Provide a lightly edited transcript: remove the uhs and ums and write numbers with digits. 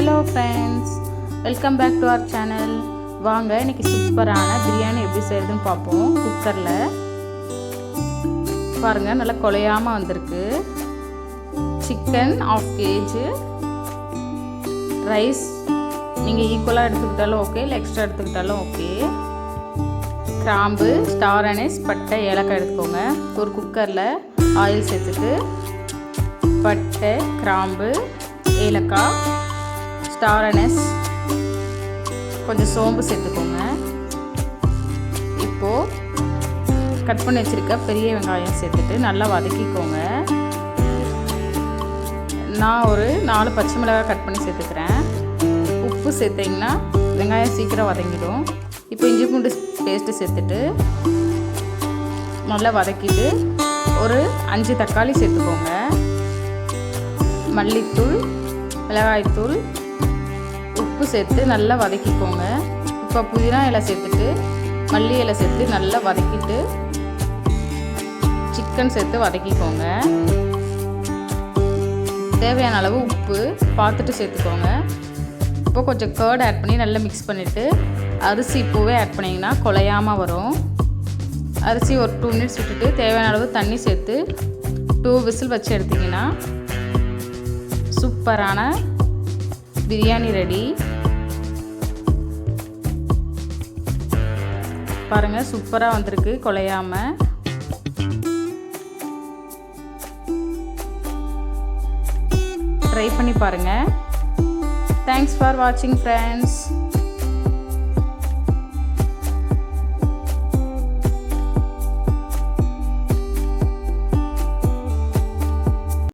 Hello friends, welcome back to our channel. வாங்க இன்னைக்கு சூப்பரான பிரியாணி எப்படி செய்யறதுன்னு பார்ப்போம். குக்கரில் பாருங்கள், நல்லா குழையாமல் வந்திருக்கு. சிக்கன் 1/2 kg, ரைஸ் நீங்கள் ஈக்குவலாக எடுத்துக்கிட்டாலும் ஓகே, இல்லை எக்ஸ்ட்ரா எடுத்துக்கிட்டாலும் ஓகே. கிராம்பு, ஸ்டார் அனீஸ், பட்டை, ஏலக்காய் எடுத்துக்கோங்க. ஒரு குக்கரில் ஆயில் சேர்த்துட்டு பட்டை, கிராம்பு, ஏலக்காய், ஸ்டார் அனீஸ், கொஞ்சம் சோம்பு சேர்த்துக்கோங்க. இப்போது கட் பண்ணி வச்சுருக்க பெரிய வெங்காயம் சேர்த்துட்டு நல்லா வதக்கிக்கோங்க. நான் ஒரு 4 பச்சை மிளகாய் கட் பண்ணி சேர்த்துக்கிறேன். உப்பு சேர்த்திங்கன்னா வெங்காயம் சீக்கிரம் வதங்கிடும். இப்போ இஞ்சி பூண்டு பேஸ்ட்டு சேர்த்துட்டு நல்லா வதக்கிட்டு ஒரு 5 தக்காளி சேர்த்துக்கோங்க. மல்லித்தூள், மிளகாய்த்தூள், உப்பு சேர்த்து நல்லா வதக்கிக்கோங்க. இப்போ புதினா இலை சேர்த்துட்டு மல்லி இலை சேர்த்து நல்லா வதக்கிட்டு சிக்கன் சேர்த்து வதக்கிக்கோங்க. தேவையான அளவு உப்பு பார்த்துட்டு சேர்த்துக்கோங்க. இப்போ கொஞ்சம் கர்ட் ஆட் பண்ணி நல்லா மிக்ஸ் பண்ணிவிட்டு அரிசி இப்போவே ஆட் பண்ணிங்கன்னா குழையாமல் வரும். அரிசி ஒரு 2 minutes விட்டுட்டு தேவையான அளவு தண்ணி சேர்த்து 2 விசில் வச்சு எடுத்திங்கன்னா சூப்பரான பிரியாணி ரெடி. பாருங்கள், சூப்பராக வந்திருக்கு குழையாமல். ட்ரை பண்ணி பாருங்கள். தேங்க்ஸ் ஃபார் வாட்சிங் ஃப்ரெண்ட்ஸ்.